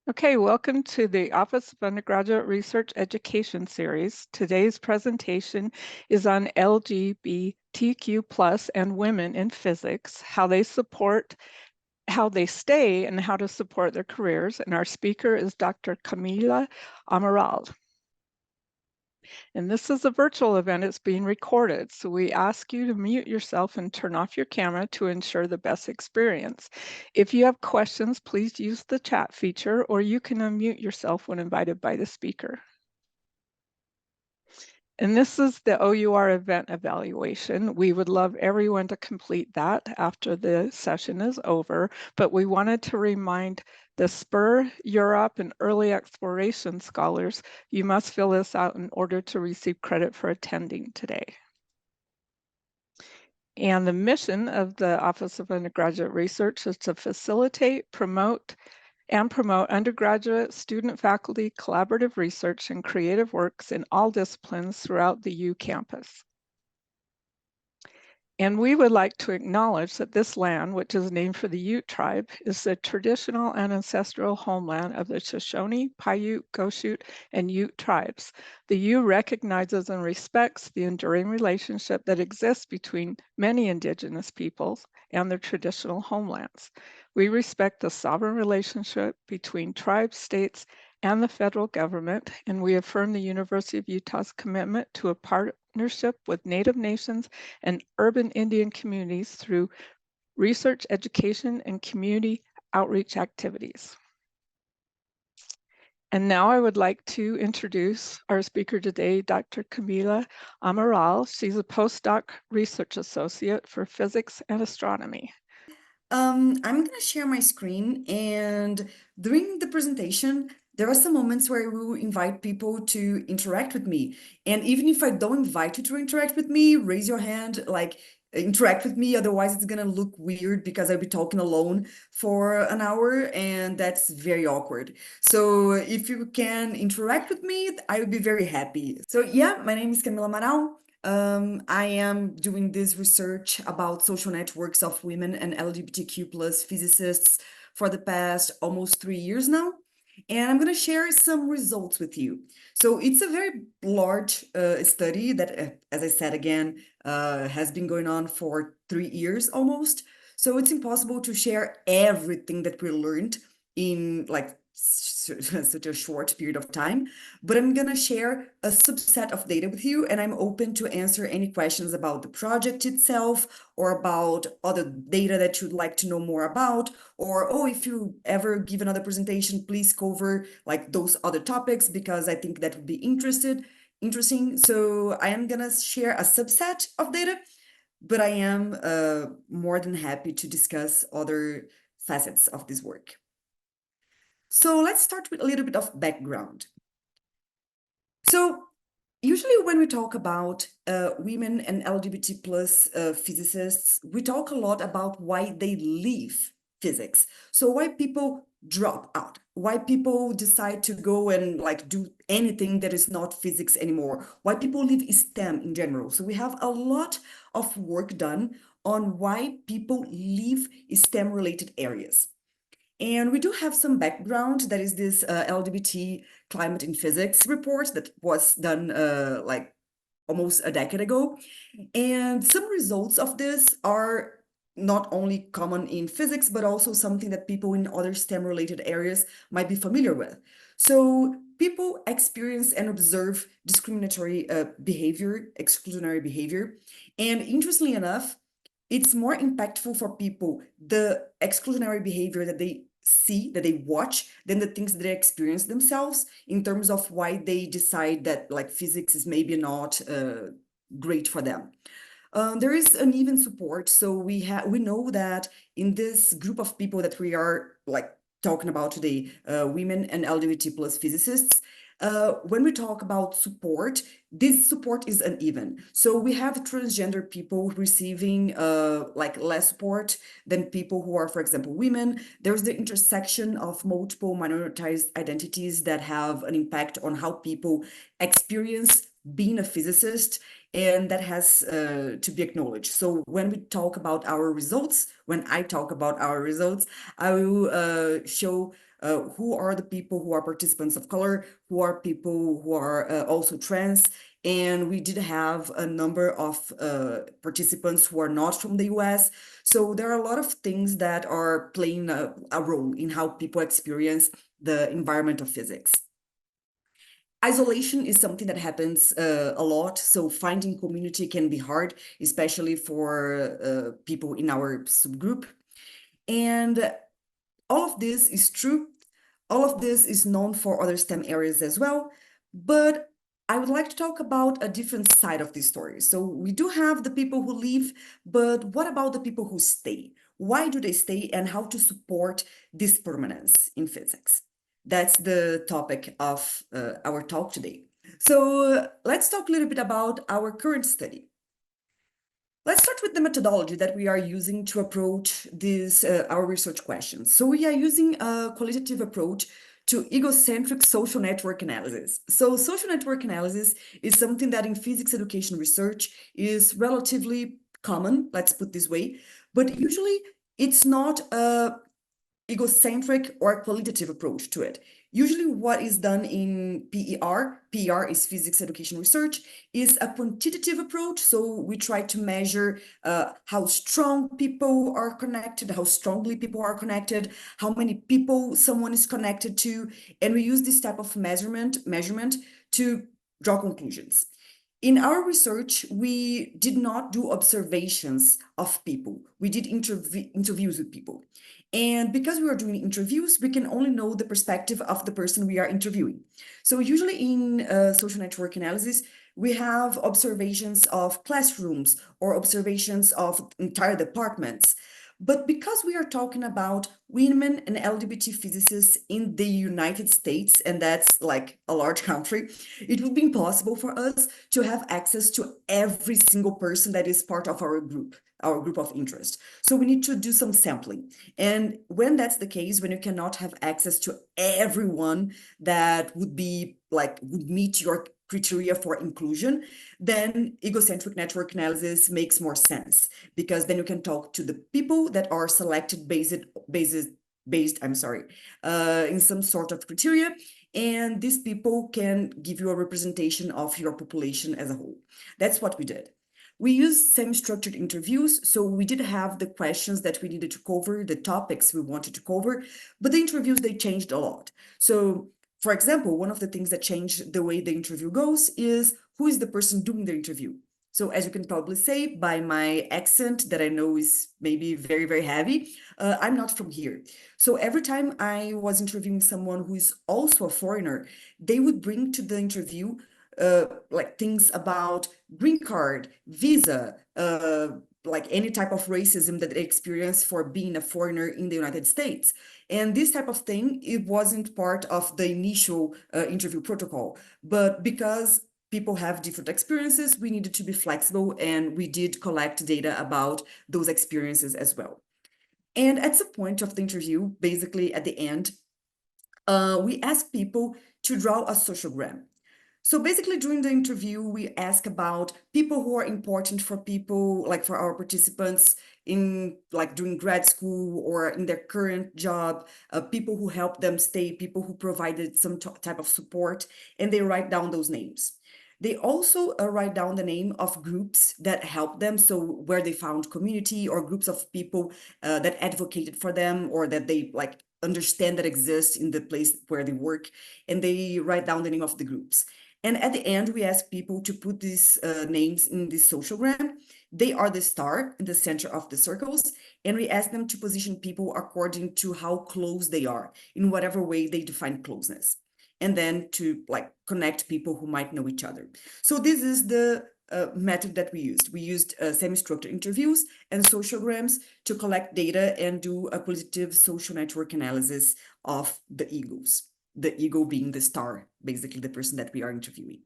Okay, welcome to the Office of Undergraduate Research Education series. Today's presentation is on LGBTQ plus and women in physics, how they stay and how to support their careers. And our speaker is Dr. Camila Amaral. And this is a virtual event, it's being recorded. So we ask you to mute yourself and turn off your camera to ensure the best experience. If you have questions, please use the chat feature, or you can unmute yourself when invited by the speaker. And this is the OUR event evaluation. We would love everyone to complete that after the session is over, but we wanted to remind the SPUR, Europe, and early exploration scholars, you must fill this out in order to receive credit for attending today. And the mission of the Office of Undergraduate Research is to facilitate, promote undergraduate, student, faculty, collaborative research, and creative works in all disciplines throughout the U campus. And we would like to acknowledge that this land, which is named for the Ute tribe, is the traditional and ancestral homeland of the Shoshone, Paiute, Goshute, and Ute tribes. The U recognizes and respects the enduring relationship that exists between many indigenous peoples and their traditional homelands. We respect the sovereign relationship between tribes, states, and the federal government, and we affirm the University of Utah's commitment to a partnership with Native nations and urban Indian communities through research, education, and community outreach activities. And now I would like to introduce our speaker today, Dr. Camila Amaral. She's a postdoc research associate for physics and astronomy. I'm going to share my screen, and during the presentation, there are some moments where we will invite people to interact with me. And even if I don't invite you to interact with me, raise your hand, like interact with me. Otherwise, it's going to look weird because I'll be talking alone for an hour, and that's very awkward. So if you can interact with me, I would be very happy. So yeah, my name is Camila Amaral. I am doing this research about social networks of women and LGBTQ plus physicists for the past almost 3 years now. And I'm going to share some results with you. So it's a very large study that, as I said again, has been going on for 3 years almost. So it's impossible to share everything that we learned in like such a short period of time, but I'm going to share a subset of data with you, and I'm open to answer any questions about the project itself or about other data that you'd like to know more about, or, oh, if you ever give another presentation, please cover like those other topics because I think that would be interesting. So I am going to share a subset of data, but I am more than happy to discuss other facets of this work. So let's start with a little bit of background. So usually when we talk about women and LGBT plus physicists, we talk a lot about why they leave physics. So why people drop out, why people decide to go and like do anything that is not physics anymore, why people leave STEM in general. So we have a lot of work done on why people leave STEM related areas. And we do have some background. That is this LGBT climate in physics report that was done like almost a decade ago. And some results of this are not only common in physics, but also something that people in other STEM related areas might be familiar with. So people experience and observe discriminatory behavior, exclusionary behavior. And interestingly enough, it's more impactful for people, the exclusionary behavior that they see, that they watch, than the things that they experience themselves in terms of why they decide that like physics is maybe not great for them. There is uneven support. So we know that in this group of people that we are like talking about today, women and LGBT plus physicists, when we talk about support, this support is uneven. So we have transgender people receiving like less support than people who are, for example, women. There's the intersection of multiple minoritized identities that have an impact on how people experience being a physicist, and that has to be acknowledged. So when we talk about our results, when I talk about our results, I will show who are the people who are participants of color, who are people who are also trans. And we did have a number of participants who are not from the US. So there are a lot of things that are playing a role in how people experience the environment of physics. Isolation is something that happens a lot. So finding community can be hard, especially for people in our subgroup. And all of this is true. All of this is known for other STEM areas as well. But I would like to talk about a different side of this story. So we do have the people who leave, but what about the people who stay? Why do they stay, and how to support this permanence in physics? That's the topic of our talk today. So let's talk a little bit about our current study. Let's start with the methodology that we are using to approach this our research questions. So we are using a qualitative approach to egocentric social network analysis. So social network analysis is something that in physics education research is relatively common, let's put this way, but usually it's not a egocentric or qualitative approach to it. Usually what is done in PER is physics education research, is a quantitative approach. So we try to measure how strong people are connected, how strongly people are connected, how many people someone is connected to, and we use this type of measurement to draw conclusions. In our research, we did not do observations of people. We did interviews with people. And because we are doing interviews, we can only know the perspective of the person we are interviewing. So usually in social network analysis, we have observations of classrooms or observations of entire departments. But because we are talking about women and LGBT physicists in the United States, and that's like a large country, it would be impossible for us to have access to every single person that is part of our group of interest. So we need to do some sampling. And when that's the case, when you cannot have access to everyone that would meet your criteria for inclusion, then egocentric network analysis makes more sense, because then you can talk to the people that are selected based in some sort of criteria, and these people can give you a representation of your population as a whole. That's what we did. We used semi-structured interviews, so we did have the questions that we needed to cover, the topics we wanted to cover, but the interviews, they changed a lot. So, for example, one of the things that changed the way the interview goes is who is the person doing the interview. So as you can probably say by my accent that I know is maybe very, very heavy, I'm not from here. So every time I was interviewing someone who is also a foreigner, they would bring to the interview like things about green card, visa, like any type of racism that they experience for being a foreigner in the United States. And this type of thing, it wasn't part of the initial interview protocol, but because people have different experiences, we needed to be flexible, and we did collect data about those experiences as well. And at some point of the interview, basically at the end, we asked people to draw a sociogram. So basically during the interview, we ask about people who are important for people, like for our participants in like doing grad school or in their current job, people who helped them stay, people who provided some type of support, and they write down those names. They also write down the name of groups that helped them, so where they found community or groups of people that advocated for them or that they like understand that exist in the place where they work, and they write down the name of the groups. And at the end, we ask people to put these names in this sociogram. They are the star in the center of the circles, and we ask them to position people according to how close they are, in whatever way they define closeness, and then to like connect people who might know each other. So this is the method that we used. We used semi-structured interviews and sociograms to collect data and do a qualitative social network analysis of the egos. The ego being the star, basically the person that we are interviewing.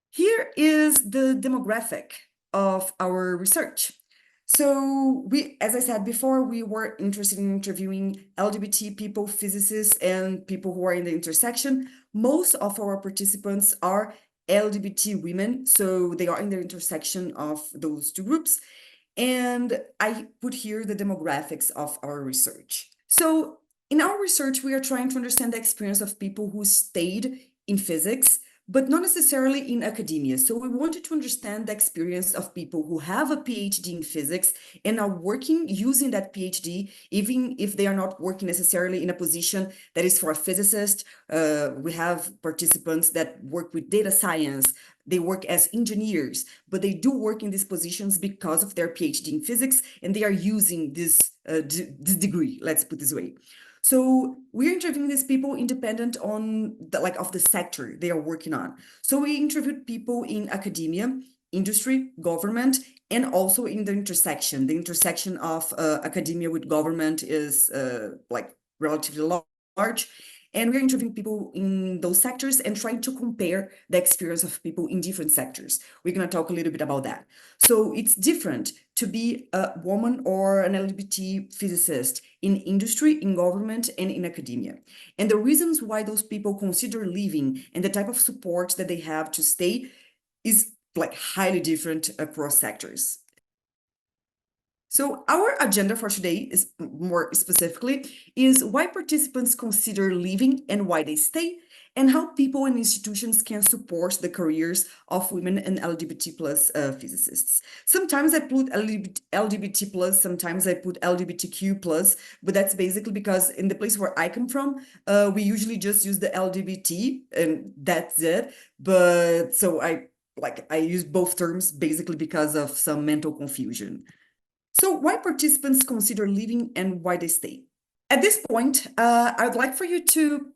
Here is the demographic of our research. So we, as I said before, we were interested in interviewing LGBT people, physicists, and people who are in the intersection. Most of our participants are LGBT women, so they are in the intersection of those two groups. And I put here the demographics of our research. So in our research, we are trying to understand the experience of people who stayed in physics, but not necessarily in academia. So we wanted to understand the experience of people who have a PhD in physics and are working using that PhD, even if they are not working necessarily in a position that is for a physicist. We have participants that work with data science. They work as engineers, but they do work in these positions because of their PhD in physics, and they are using this degree, let's put this way. So we're interviewing these people independent on of the sector they are working on. So we interviewed people in academia, industry, government, and also in the intersection. The intersection of academia with government is relatively large. And we're interviewing people in those sectors and trying to compare the experience of people in different sectors. We're going to talk a little bit about that. So it's different to be a woman or an LGBT physicist in industry, in government, and in academia. And the reasons why those people consider leaving and the type of support that they have to stay is highly different across sectors. So our agenda for today is more specifically is why participants consider leaving and why they stay, and how people and institutions can support the careers of women and LGBT plus physicists. Sometimes I put LGBT plus, sometimes I put LGBTQ plus, but that's basically because in the place where I come from, we usually just use the LGBT and that's it. But so I use both terms basically because of some mental confusion. So why participants consider leaving and why they stay? At this point, I'd like for you to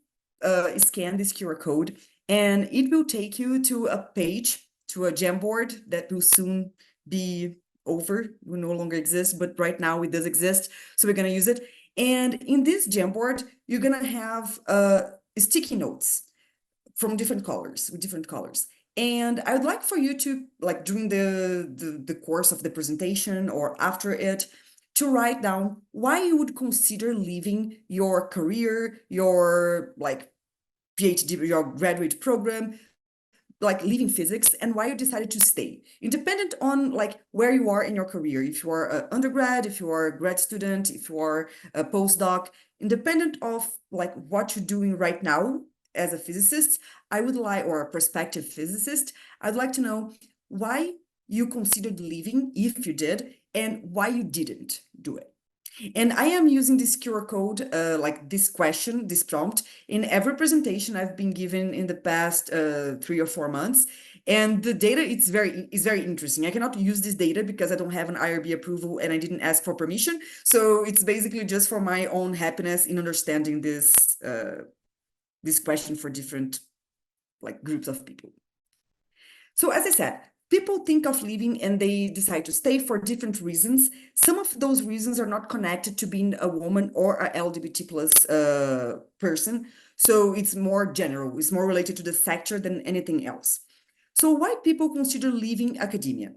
scan this QR code, and it will take you to a page, to a Jamboard that will soon be over, will no longer exist, but right now it does exist, so we're going to use it. And in this Jamboard, you're going to have sticky notes from different colors, with different colors. And I would like for you to, during the course of the presentation or after it, to write down why you would consider leaving your career, your PhD, your graduate program, leaving physics, and why you decided to stay, independent on where you are in your career. If you are an undergrad, if you are a grad student, if you are a postdoc, independent of what you're doing right now as a physicist, I would like, or a prospective physicist, I'd like to know why you considered leaving, if you did, and why you didn't do it. And I am using this QR code, this question, this prompt, in every presentation I've been given in the past 3 or 4 months. And the data is very interesting. I cannot use this data because I don't have an IRB approval and I didn't ask for permission. So it's basically just for my own happiness in understanding this this question for different groups of people. So as I said, people think of leaving and they decide to stay for different reasons. Some of those reasons are not connected to being a woman or a LGBT plus person. So it's more general, it's more related to the sector than anything else. So why people consider leaving academia?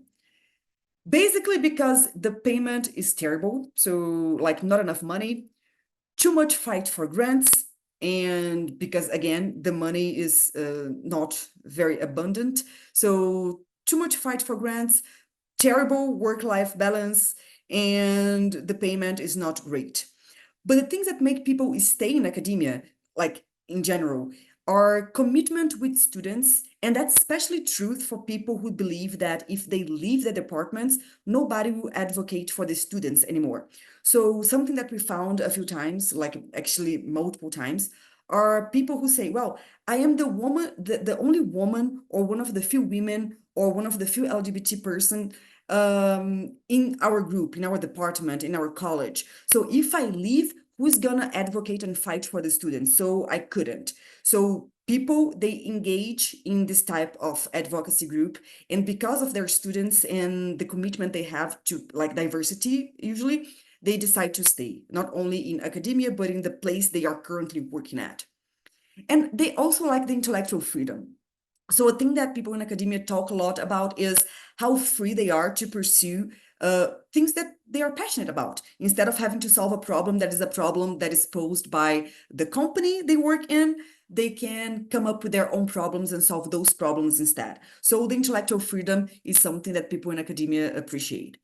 Basically because the payment is terrible. So not enough money, too much fight for grants, and because again the money is not very abundant, so too much fight for grants, terrible work-life balance, and the payment is not great. But the things that make people stay in academia, in general, are commitment with students, and that's especially true for people who believe that if they leave the departments, nobody will advocate for the students anymore. So something that we found a few times, actually multiple times, are people who say, well, I am the woman, the only woman, or one of the few women, or one of the few LGBT person in our group, in our department, in our college. So if I leave, who's gonna advocate and fight for the students? So I couldn't. So people, they engage in this type of advocacy group, and because of their students and the commitment they have to diversity, usually they decide to stay, not only in academia, but in the place they are currently working at. And they also like the intellectual freedom. So a thing that people in academia talk a lot about is how free they are to pursue things that they are passionate about. Instead of having to solve a problem that is posed by the company they work in, they can come up with their own problems and solve those problems instead. So the intellectual freedom is something that people in academia appreciate.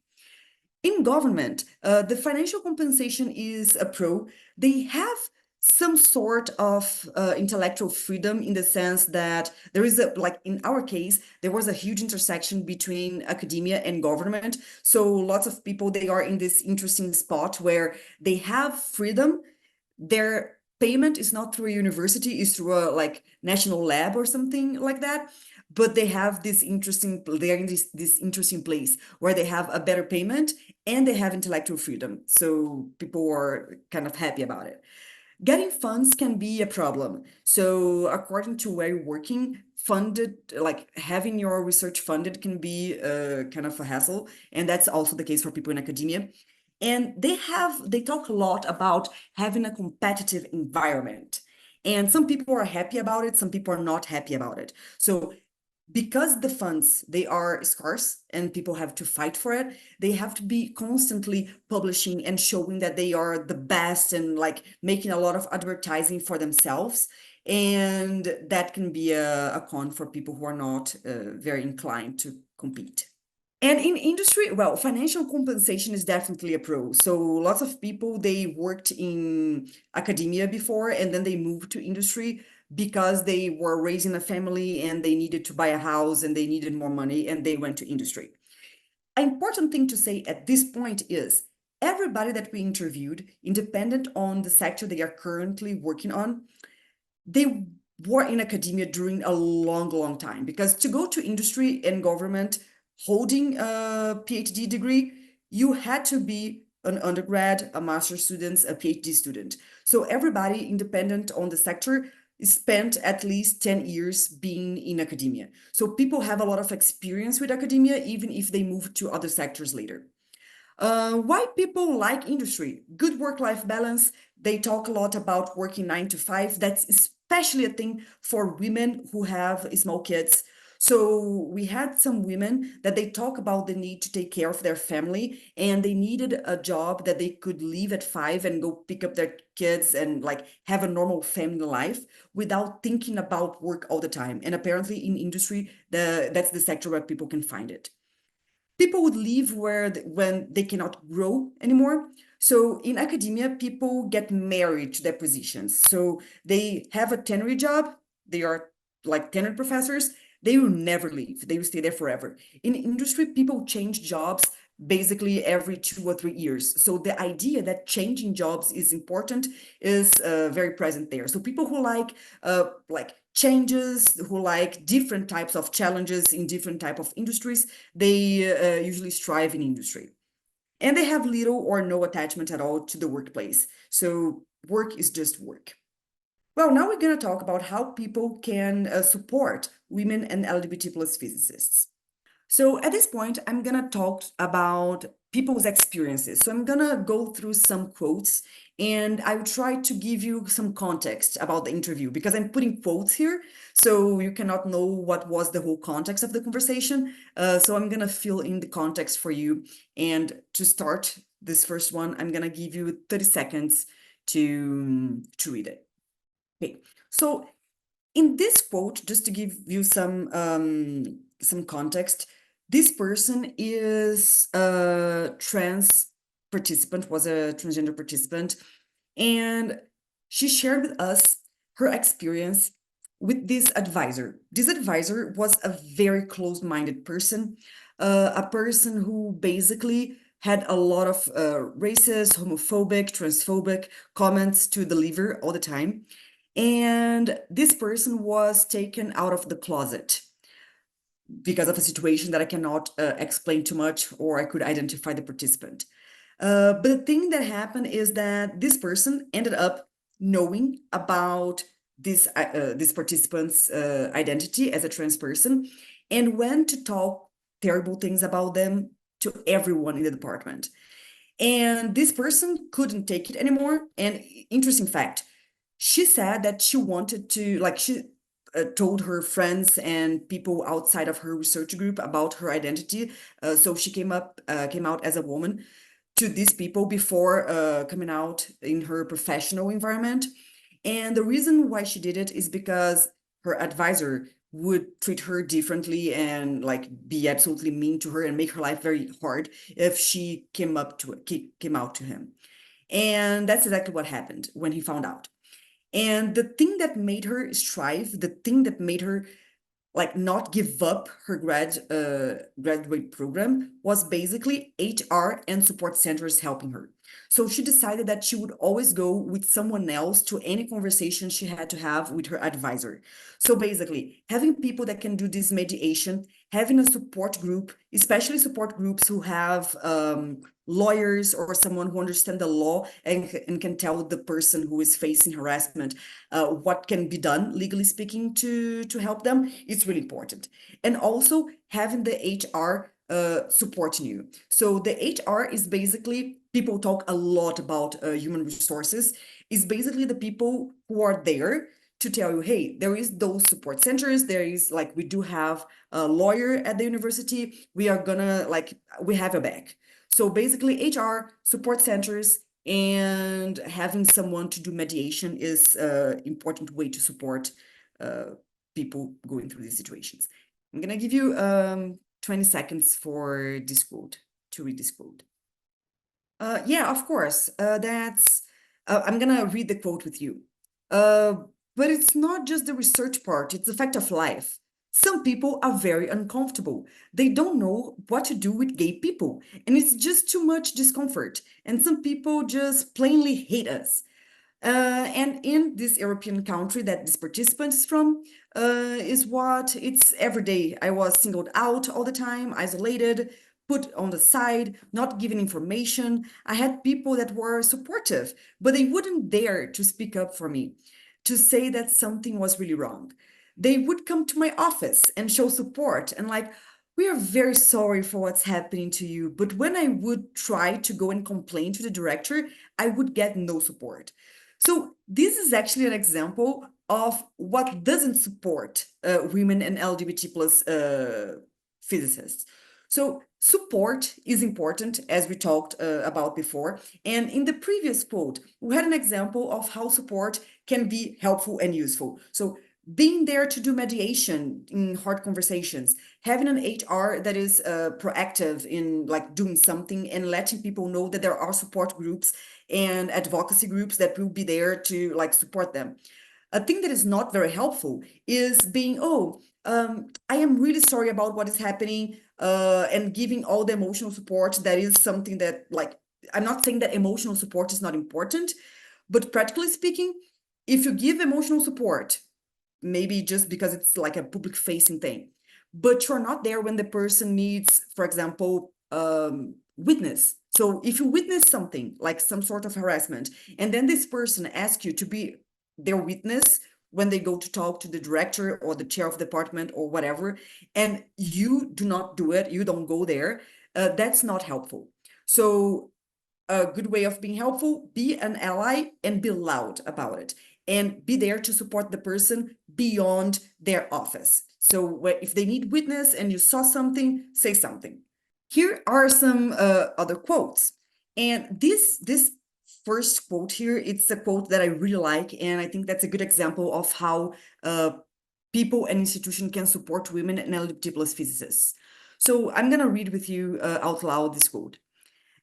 In government, the financial compensation is a pro. They have some sort of intellectual freedom in the sense that there is a, like in our case, there was a huge intersection between academia and government. So lots of people, they are in this interesting spot where they have freedom. Their payment is not through a university, it's through a like national lab or something like that. But they have this interesting, they're in this interesting place where they have a better payment and they have intellectual freedom. So people are kind of happy about it. Getting funds can be a problem. So according to where you're working, funded, like having your research funded can be kind of a hassle. And that's also the case for people in academia. And they talk a lot about having a competitive environment. And some people are happy about it, some people are not happy about it. So because the funds they are scarce and people have to fight for it, they have to be constantly publishing and showing that they are the best and like making a lot of advertising for themselves, and that can be a con for people who are not very inclined to compete. And in industry, well, financial compensation is definitely a pro. So lots of people, they worked in academia before and then they moved to industry because they were raising a family and they needed to buy a house and they needed more money and they went to industry. An important thing to say at this point is everybody that we interviewed, independent on the sector they are currently working on, they were in academia during a long, long time, because to go to industry and government holding a PhD degree, you had to be an undergrad, a master's student, a PhD student. So everybody, independent on the sector, spent at least 10 years being in academia. So people have a lot of experience with academia, even if they move to other sectors later. Why people like industry? Good work-life balance. They talk a lot about working 9 to 5. That's especially a thing for women who have small kids. So we had some women that they talk about the need to take care of their family, and they needed a job that they could leave at 5 and go pick up their kids and like have a normal family life without thinking about work all the time. And apparently in industry, that's the sector where people can find it. People would leave when they cannot grow anymore. So in academia, people get married to their positions. So they have a tenured job, they are like tenured professors, they will never leave, they will stay there forever. In industry, people change jobs basically every 2 or 3 years. So the idea that changing jobs is important is very present there. So people who like changes, who like different types of challenges in different type of industries, they usually strive in industry. And they have little or no attachment at all to the workplace. So work is just work. Well, now we're going to talk about how people can support women and LGBT plus physicists. So at this point, I'm gonna talk about people's experiences. So I'm gonna go through some quotes and I will try to give you some context about the interview because I'm putting quotes here, so you cannot know what was the whole context of the conversation. So I'm gonna fill in the context for you. And to start this first one, I'm gonna give you 30 seconds to read it. Okay, so in this quote, just to give you some context, this person is a trans participant, was a transgender participant, and she shared with us her experience with this advisor. This advisor was a very closed-minded person, a person who basically had a lot of racist, homophobic, transphobic comments to deliver all the time. And this person was taken out of the closet because of a situation that I cannot explain too much, or I could identify the participant. But the thing that happened is that this person ended up knowing about this participant's identity as a trans person and went to talk terrible things about them to everyone in the department. And this person couldn't take it anymore. And interesting fact, she said that she wanted to, like, she told her friends and people outside of her research group about her identity. So she came out as a woman to these people before coming out in her professional environment. And the reason why she did it is because her advisor would treat her differently and like be absolutely mean to her and make her life very hard if she came out to him. And that's exactly what happened when he found out. And the thing that made her strive, the thing that made her like not give up her graduate program was basically HR and support centers helping her. So she decided that she would always go with someone else to any conversation she had to have with her advisor. So basically, having people that can do this mediation, having a support group, especially support groups who have lawyers or someone who understands the law and can tell the person who is facing harassment what can be done legally speaking to help them, it's really important. And also having the HR supporting you. So the HR is basically, people talk a lot about human resources, is basically the people who are there to tell you, hey, there is those support centers, there is like, we do have a lawyer at the university, we are gonna like, we have a back. So basically HR, support centers, and having someone to do mediation is an important way to support people going through these situations. I'm gonna give you 20 seconds for this quote, to read this quote. Yeah, of course. I'm gonna read the quote with you. Uh, but it's not just the research part, it's the fact of life. Some people are very uncomfortable. They don't know what to do with gay people, and it's just too much discomfort. And some people just plainly hate us. And in this European country that this participant is from, is what it's every day. I was singled out all the time, isolated, put on the side, not given information. I had people that were supportive, but they wouldn't dare to speak up for me, to say that something was really wrong. They would come to my office and show support and like, we are very sorry for what's happening to you. But when I would try to go and complain to the director, I would get no support. So this is actually an example of what doesn't support women and LGBT plus physicists. So support is important, as we talked about before. And in the previous quote, we had an example of how support can be helpful and useful. So being there to do mediation in hard conversations, having an HR that is proactive in like doing something and letting people know that there are support groups and advocacy groups that will be there to like support them. A thing that is not very helpful is being, I am really sorry about what is happening, and giving all the emotional support. That is something that like, I'm not saying that emotional support is not important, but practically speaking, if you give emotional support, maybe just because it's like a public facing thing, but you're not there when the person needs, for example, witness. So if you witness something like some sort of harassment, and then this person asks you to be their witness when they go to talk to the director or the chair of the department or whatever, and you do not do it, you don't go there, that's not helpful. So a good way of being helpful, be an ally and be loud about it and be there to support the person beyond their office. So if they need witness and you saw something, say something. Here are some other quotes. And this first quote here, it's a quote that I really like, and I think that's a good example of how people and institutions can support women and LGBT plus physicists. So I'm gonna read with you out loud this quote.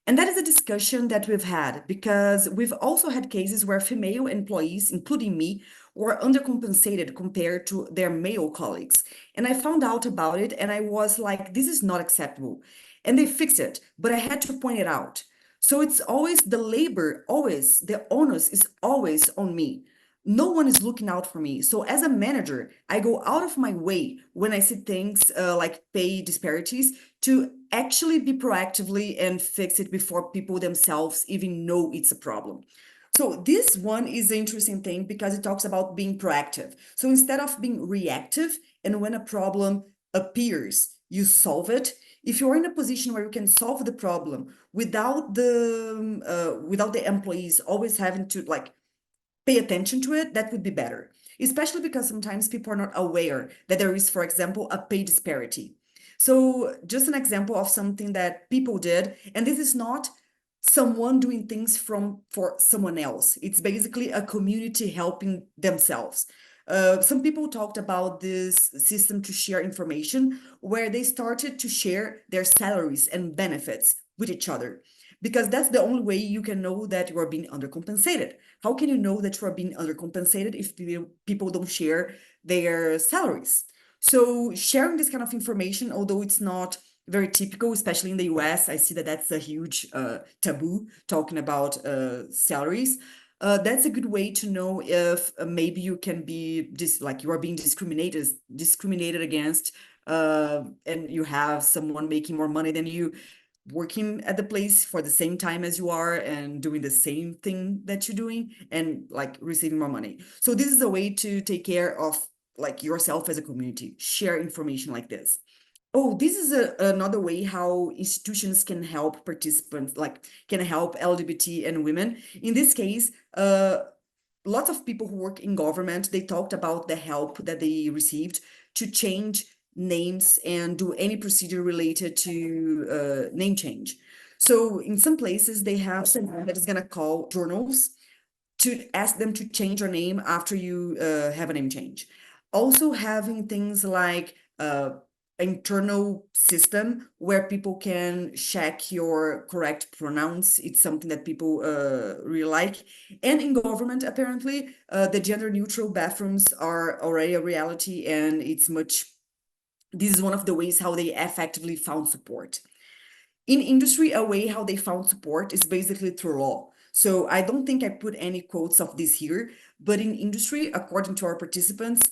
And that is a discussion that we've had because we've also had cases where female employees, including me, were undercompensated compared to their male colleagues. And I found out about it and I was like, this is not acceptable. And they fixed it, but I had to point it out. So it's always the labor, always, the onus is always on me. No one is looking out for me. So as a manager, I go out of my way when I see things like pay disparities to actually be proactively and fix it before people themselves even know it's a problem. So this one is an interesting thing because it talks about being proactive. So instead of being reactive, and when a problem appears, you solve it. If you're in a position where you can solve the problem without the employees always having to like pay attention to it, that would be better. Especially because sometimes people are not aware that there is, for example, a pay disparity. So just an example of something that people did, and this is not someone doing things for someone else. It's basically a community helping themselves. Some people talked about this system to share information where they started to share their salaries and benefits with each other. Because that's the only way you can know that you are being undercompensated. How can you know that you are being undercompensated if people don't share their salaries? So sharing this kind of information, although it's not very typical, especially in the US, I see that that's a huge taboo talking about salaries. That's a good way to know if maybe you can be like you are being discriminated against, and you have someone making more money than you, working at the place for the same time as you are and doing the same thing that you're doing and like receiving more money. So this is a way to take care of like yourself as a community, share information like this. Oh, this is another way how institutions can help participants, like can help LGBT and women. In this case, lots of people who work in government, they talked about the help that they received to change names and do any procedure related to name change. So in some places, they have someone that is going to call journals to ask them to change your name after you have a name change. Also having things like internal system where people can check your correct pronouns. It's something that people really like. And in government, apparently, the gender neutral bathrooms are already a reality, and it's much. This is one of the ways how they effectively found support. In industry, a way how they found support is basically through law. So I don't think I put any quotes of this here, but in industry, according to our participants,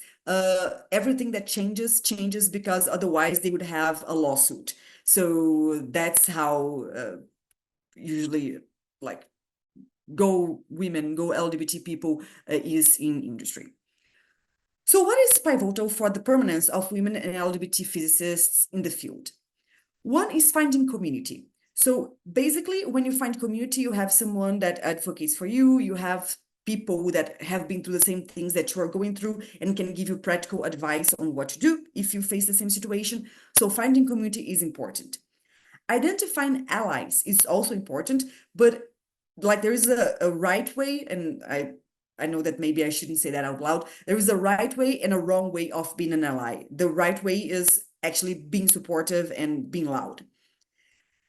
everything that changes because otherwise they would have a lawsuit. So that's how usually like go women, go LGBT people is in industry. So what is pivotal for the permanence of women and LGBT physicists in the field? One is finding community. So basically, when you find community, you have someone that advocates for you, you have people that have been through the same things that you are going through and can give you practical advice on what to do if you face the same situation. So finding community is important. Identifying allies is also important, but like there is a right way, and I know that maybe I shouldn't say that out loud. There is a right way and a wrong way of being an ally. The right way is actually being supportive and being loud.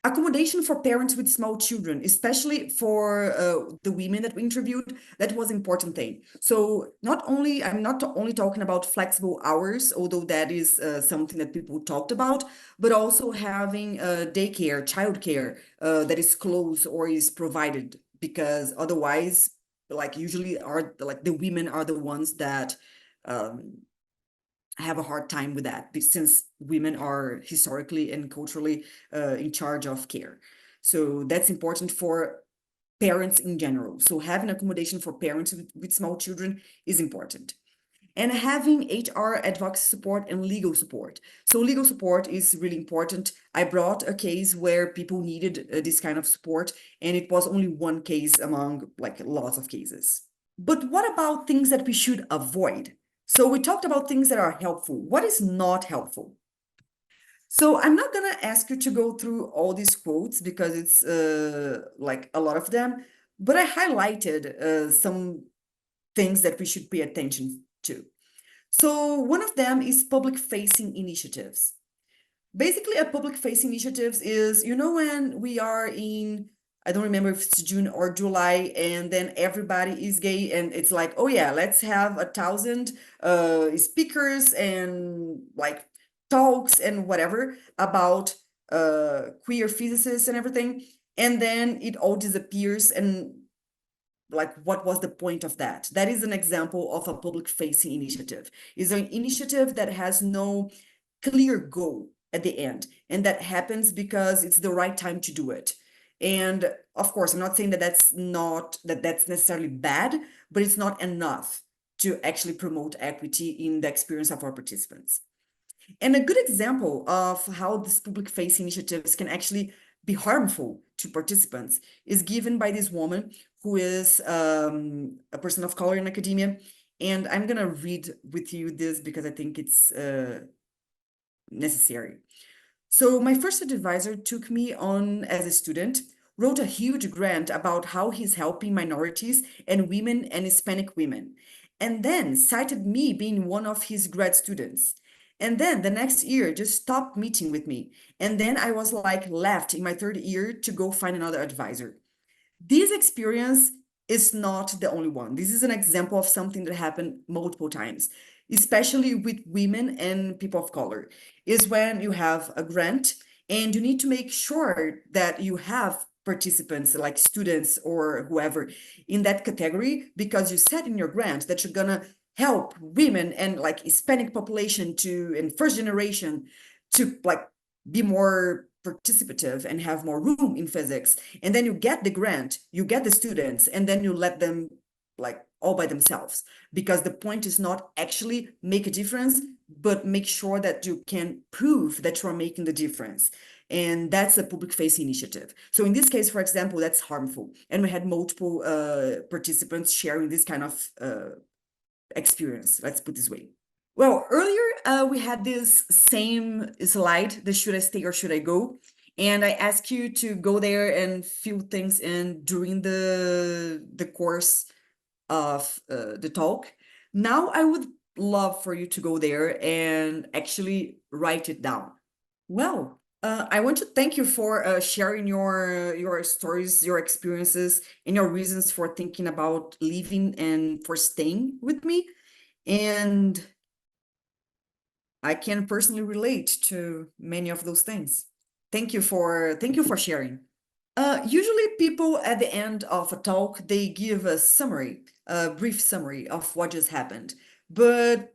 Accommodation for parents with small children, especially for the women that we interviewed, that was important thing. So I'm not only talking about flexible hours, although that is something that people talked about, but also having daycare, childcare that is close or is provided, because otherwise, like usually are like the women are the ones that um, have a hard time with that since women are historically and culturally in charge of care. So that's important for parents in general. So having accommodation for parents with small children is important. And having HR advocacy support and legal support. So legal support is really important. I brought a case where people needed this kind of support, and it was only one case among like lots of cases. But what about things that we should avoid? So we talked about things that are helpful. What is not helpful? So I'm not gonna ask you to go through all these quotes because it's like a lot of them, but I highlighted some things that we should pay attention to. So one of them is public facing initiatives. Basically, a public facing initiatives is, you know, when we are in, I don't remember if it's June or July, and then everybody is gay, and it's like, oh yeah, let's have 1,000 speakers and like talks and whatever about queer physicists and everything, and then it all disappears. And like, what was the point of that? That is an example of a public facing initiative. Is an initiative that has no clear goal at the end, and that happens because it's the right time to do it. And of course, I'm not saying that that's necessarily bad, but it's not enough to actually promote equity in the experience of our participants. And a good example of how these public facing initiatives can actually be harmful to participants is given by this woman who is a person of color in academia. And I'm going to read with you this because I think it's necessary. So my first advisor took me on as a student, wrote a huge grant about how he's helping minorities and women and Hispanic women. and then cited me being one of his grad students. And then the next year just stopped meeting with me. And then I was like left in my third year to go find another advisor. This experience is not the only one. This is an example of something that happened multiple times, especially with women and people of color. Is when you have a grant and you need to make sure that you have participants like students or whoever in that category, because you said in your grant that you're gonna help women and like Hispanic population to and first generation to like be more participative and have more room in physics. And then you get the grant, you get the students, and then you let them like all by themselves. Because the point is not actually make a difference, but make sure that you can prove that you are making the difference. And that's a public facing initiative. So in this case, for example, that's harmful. And we had multiple participants sharing this kind of experience, let's put this way. Well, earlier we had this same slide, the should I stay or should I go? And I asked you to go there and fill things in during the course of the talk. Now I would love for you to go there and actually write it down. Well, I want to thank you for sharing your stories, your experiences, and your reasons for thinking about leaving and for staying with me. And I can personally relate to many of those things. Thank you for sharing. Usually people at the end of a talk, they give a summary, a brief summary of what just happened. But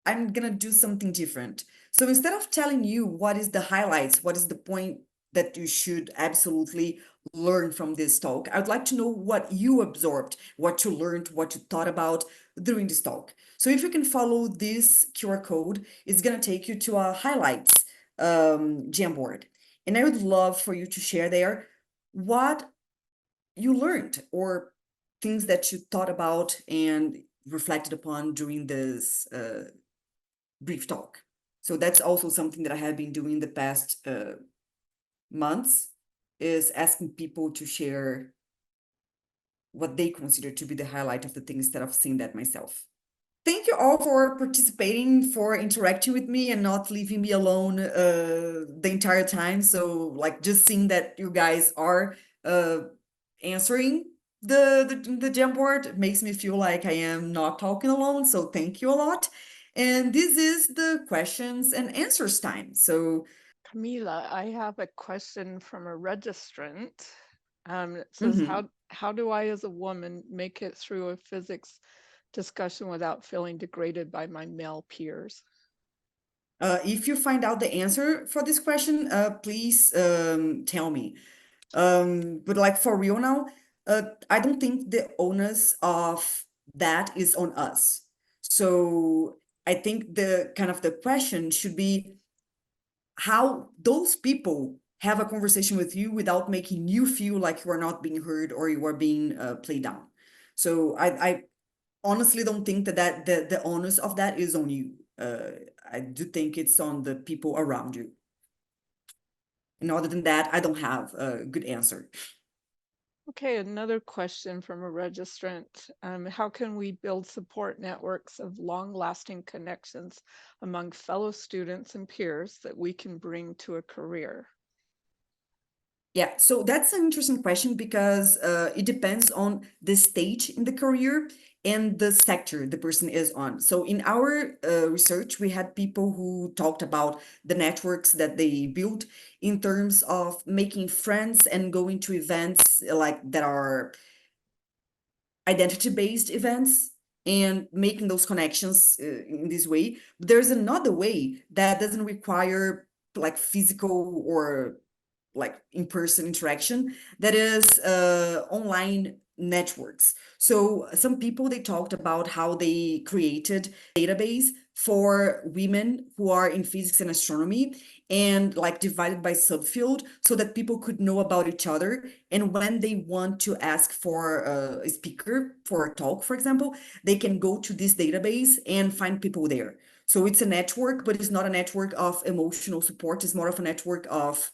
I'm gonna do something different. So instead of telling you what is the highlights, what is the point that you should absolutely learn from this talk, I would like to know what you absorbed, what you learned, what you thought about during this talk. So if you can follow this QR code, it's gonna take you to a highlights Jamboard. And I would love for you to share there what you learned or things that you thought about and reflected upon during this brief talk. So that's also something that I have been doing the past months, is asking people to share what they consider to be the highlight of the thing instead of seeing that myself. Thank you all for participating, for interacting with me and not leaving me alone the entire time. So like just seeing that you guys are answering the Jamboard makes me feel like I am not talking alone. So thank you a lot. And this is the questions and answers time. So Camila, I have a question from a registrant. It says, mhm. how do I, as a woman, make it through a physics discussion without feeling degraded by my male peers? If you find out the answer for this question, please tell me. But like for real now, I don't think the onus of that is on us. So I think the kind of the question should be how those people have a conversation with you without making you feel like you are not being heard or you are being played down. So I honestly don't think that the onus of that is on you. I do think it's on the people around you. And other than that, I don't have a good answer. Okay, another question from a registrant. How can we build support networks of long-lasting connections among fellow students and peers that we can bring to a career? Yeah, so that's an interesting question because it depends on the stage in the career and the sector the person is on. So in our research, we had people who talked about the networks that they built in terms of making friends and going to events like that are identity-based events and making those connections in this way. But there's another way that doesn't require like physical or like in-person interaction, that is online networks. So some people, they talked about how they created database for women who are in physics and astronomy and like divided by subfield so that people could know about each other. And when they want to ask for a speaker for a talk, for example, they can go to this database and find people there. So it's a network, but it's not a network of emotional support. It's more of a network of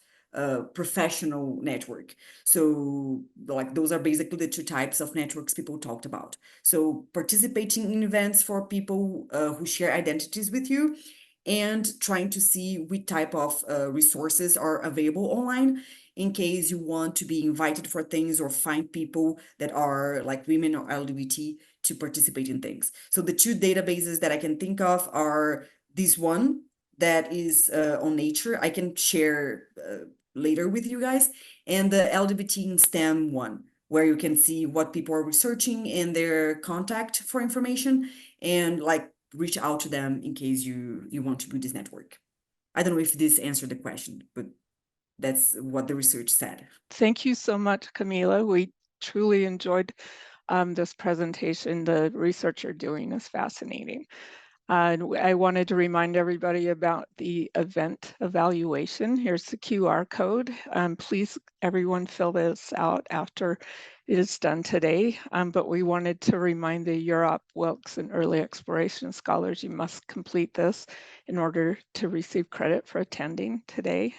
professional network. So like those are basically the two types of networks people talked about. So participating in events for people who share identities with you, and trying to see which type of resources are available online in case you want to be invited for things or find people that are like women or LGBT to participate in things. So the two databases that I can think of are this one that is on Nature. I can share later with you guys, and the LGBT in STEM one, where you can see what people are researching and their contact for information, and like reach out to them in case you want to build this network. I don't know if this answered the question, but that's what the research said. Thank you so much, Camila. We truly enjoyed this presentation. The research you're doing is fascinating. And I wanted to remind everybody about the event evaluation. Here's the QR code. Please, everyone, fill this out after it is done today. But we wanted to remind the Europe, Wilkes, and Early Exploration Scholars, you must complete this in order to receive credit for attending today.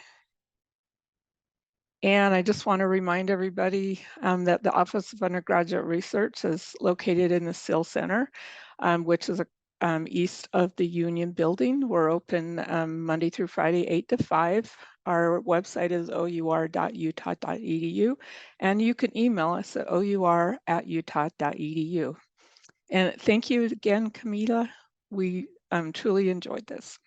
And I just want to remind everybody that the Office of Undergraduate Research is located in the SIL Center, which is east of the Union Building. We're open Monday through Friday, 8 to 5. Our website is our.utah.edu, and you can email us at our@utah.edu. And thank you again, Camila. We truly enjoyed this.